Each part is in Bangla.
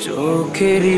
চোখেরই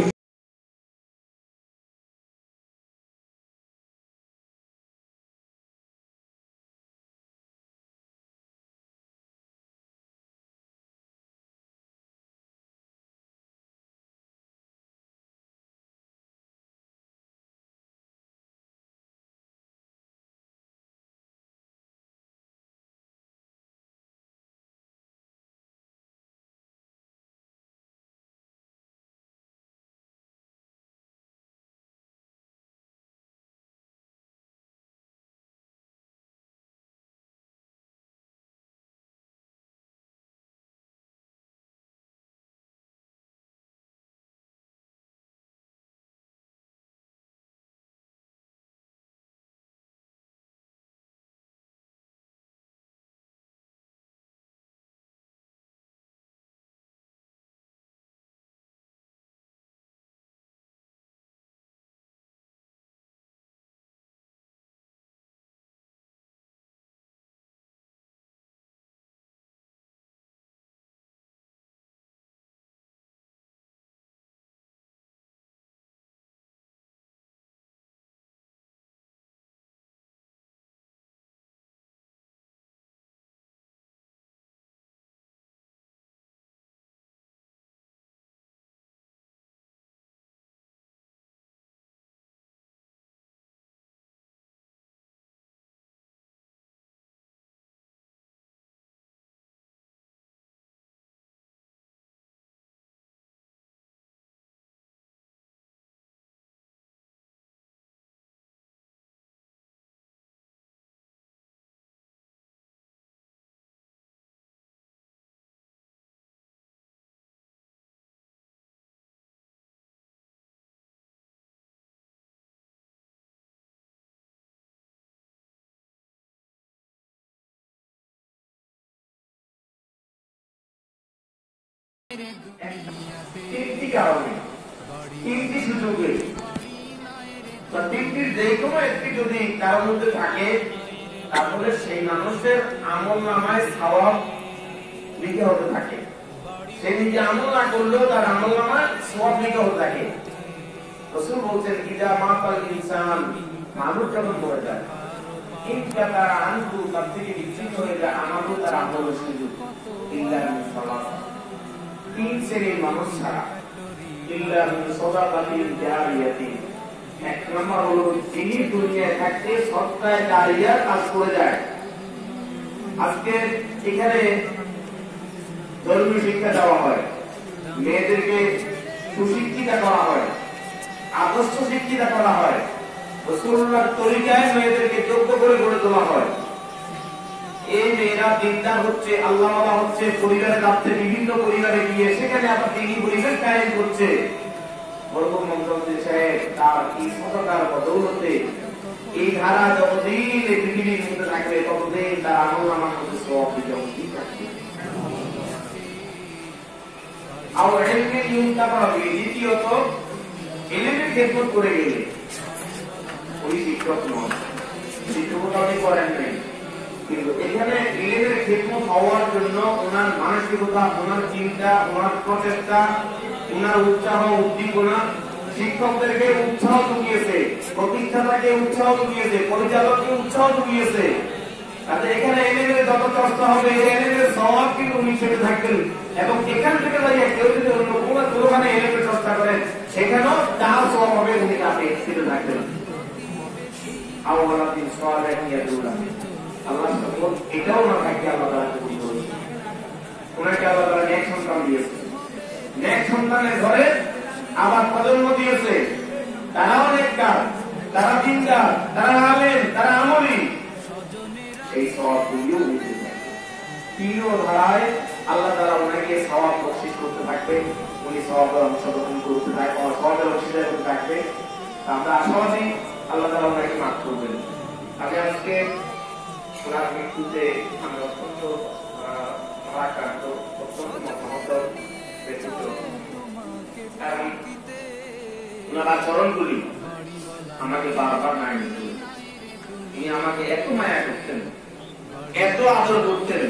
তিনটি কারণে তিনটি সুযোগে তিনটির যে কোনো একটি যদি কারোর মধ্যে থাকে তাহলে সেই মানুষের আমল নামায় সওয়াব লিখে হতে থাকে। সে নিজে আমল না করলেও তার আমল নামায় সওয়াব লিখে হতে থাকে। রাসূল বলছেন ইজা মাতাল ইনসান, মানুষ যখন মরে যায় ইনকা তার আনহু তার থেকে বিচ্ছিন্ন হয়ে যায় আমারও তার আমলের সুযোগ ইল্লা মিন সালাত, তিন শ্রেণীর মানুষ ছাড়া, ইল্লা মিন সাদাকাতিন জারিয়াতিন। এক নম্বর হলো যিনি দুনিয়ায় থাকতে সৎকায় জারিয়া কাজ করে যায়। আজকে এখানে ধর্মীয় শিক্ষা দেওয়া হয়, মেয়েদেরকে সুশিক্ষিতা করা হয়, আদর্শ শিক্ষিতা করা হয়, রাসূলুল্লাহর তরিকায় মেয়েদেরকে যোগ্য করে গড়ে তোলা হয়। এই মেয়েরা দিনদার হচ্ছে, আল্লাহওয়ালা হচ্ছে, পরিবারের কাছে বিভিন্ন পরিবারে গিয়ে সেখানে আবার দিনই পরিবেশ কায়েম করছে। বরকত মন্ত্রী সাহেব তার এই সততার বদৌলতে এই ধারা যতদিন এই পৃথিবীর মধ্যে থাকবে ততদিন তার আমল নামার মধ্যে সওয়াব থাকবে। আর এলমে ইউনতা পাবে। দ্বিতীয়ত এলমের খেদমত করে গেলে ওই শিক্ষক নয়, শিক্ষকতা উনি করেন নাই, কিন্তু এখানে এলমের খেদমত হওয়ার জন্য ওনার মানসিকতা, ওনার চিন্তা, ওনার প্রচেষ্টা, ওনার উৎসাহ উদ্দীপনা শিক্ষকদেরকে উৎসাহ জুগিয়েছে, প্রতিষ্ঠাতাকে উৎসাহ জুগিয়েছে, পরিচালককে উৎসাহ জুগিয়েছে। তাদের এখানে এলমের যত চর্চা হবে এলমের সওয়াব কিন্তু উনি পেতে থাকবেন। এবং এখান থেকে দাঁড়িয়ে কেউ যদি অন্য কোনোখানে এলমের চর্চা করেন সেখানেও তার সওয়াব হবে, উনি তাকে পেতে থাকবেন। আওয়ালাদিন সালেহিয়া দুলা আল্লাহ সকল এটাও না থাকে আল্লাহ তাআলা কবুল করেছেন। ওনাকে আল্লাহ তাআলা নেক সন্তান দিয়েছে, নেক সন্তানের ঘরে আবার প্রজন্ম দিয়েছে, তারাও নেককার, তারা দিনদার, তারা আলেম, তারা আমলী। এই সওয়াব গুলিও নিতে তিন ধারায় আল্লাহ তাআলা ওনাকে সওয়াব বকশিশ করতে থাকবে, উনি সওয়াবের অংশগ্রহণ করতে থাকবে, সওয়াবের অংশীদার করতে থাকবে। আমরা আশাবাদী আল্লাহ তাআলা ওনাকে মাফ করবেন। আমি আজকে ওনার মৃত্যুতে আমি অত্যন্ত ভারাক্রান্ত, অত্যন্ত মর্মাহত ব্যথিত। কারণ ওনার আচরণগুলি আমাকে বারবার নাই নিত। তিনি আমাকে এত মায়া করতেন, এত আদর করতেন,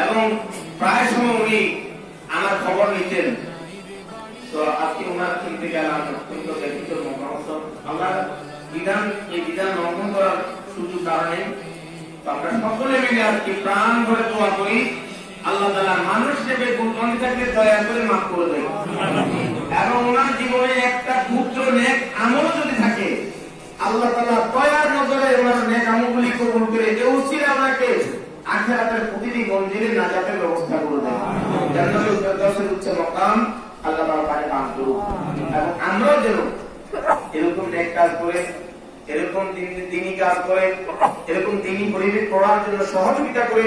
এবং প্রায় সময় উনি আমার খবর নিতেন। তো আজকে ওনার চিনতে গেলাম অত্যন্ত ব্যক্তিগত মতামত। আল্লাহ বিধান, এই বিধান লঙ্ঘন করার সুযোগ কারণে আমরা সকলে মিলে আজকে প্রাণ ভরে দোয়া করি আল্লাহ তাআলা মানুষ হিসেবে গুণাকে দয়া করে মাফ করে দেন, এবং ওনার জীবনে একটা পুত্র নেক আমল যদি থাকে আল্লাহ তাআলা দয়ার নজরে ওনার নেক আমলগুলি কবুল করে এই উসিলা ওনাকে আখিরাতের প্রতিটি মঞ্জিলে নাজাতের ব্যবস্থা করে দেন। জান্নাতুল ফেরদাউসের উচ্চ মাকাম আল্লাহ তাআলা পারে দান করুন, এবং আমরাও যেন এরকম নেক কাজ করে, এরকম দিনী কাজ করে, এরকম দিনী পরিবেশ পড়ার জন্য সহযোগিতা করে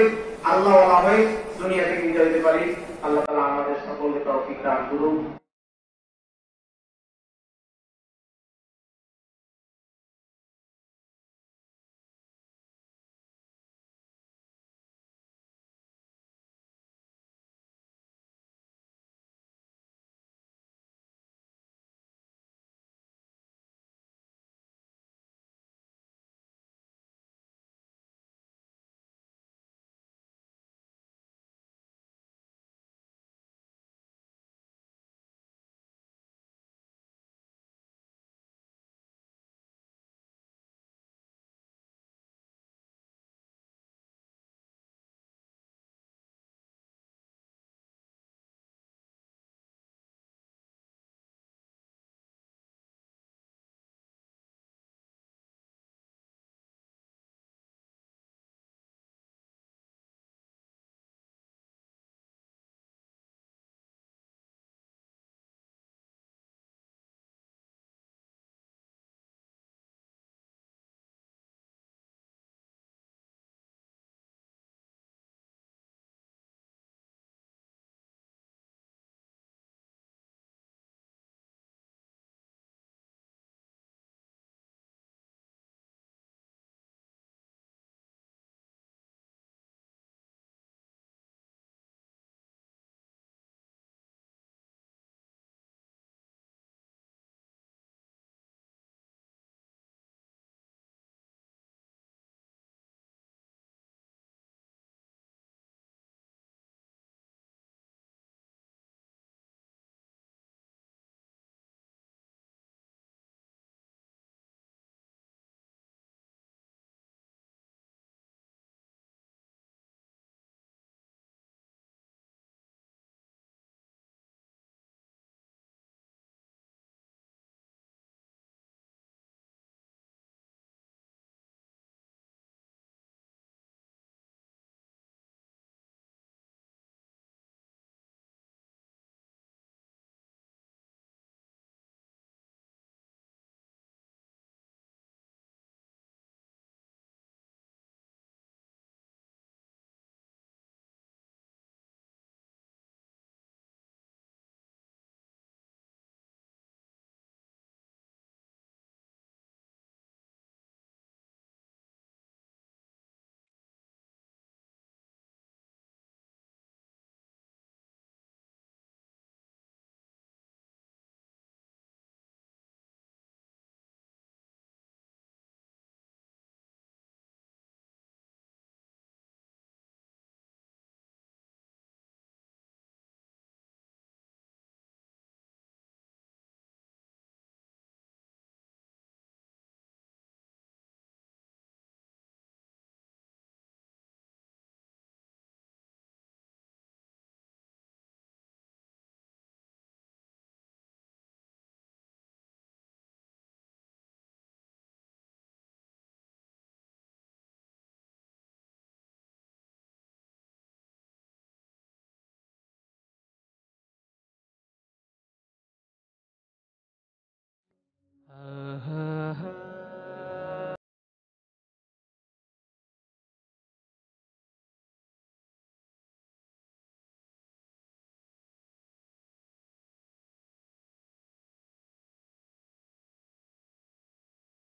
আল্লাহ ওয়ালা হয়ে দুনিয়া থেকে বিদায় হতে পারি। আল্লাহ তাআলা আমাদের সকলকে তৌফিক দান করুন।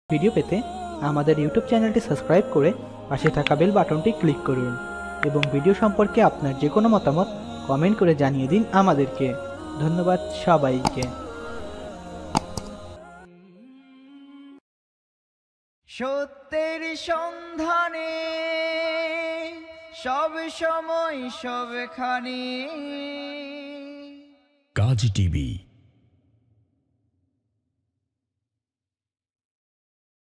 ভিডিও পেতে আমাদের ইউটিউব চ্যানেলটি সাবস্ক্রাইব করে পাশে থাকা বেল বাটনটি ক্লিক করুন এবং ভিডিও সম্পর্কে আপনার যে কোনো মতামত কমেন্ট করে জানিয়ে দিন আমাদেরকে। ধন্যবাদ সবাইকে। সত্যের সন্ধানে সব সময় সবখানে কাজী টিভি।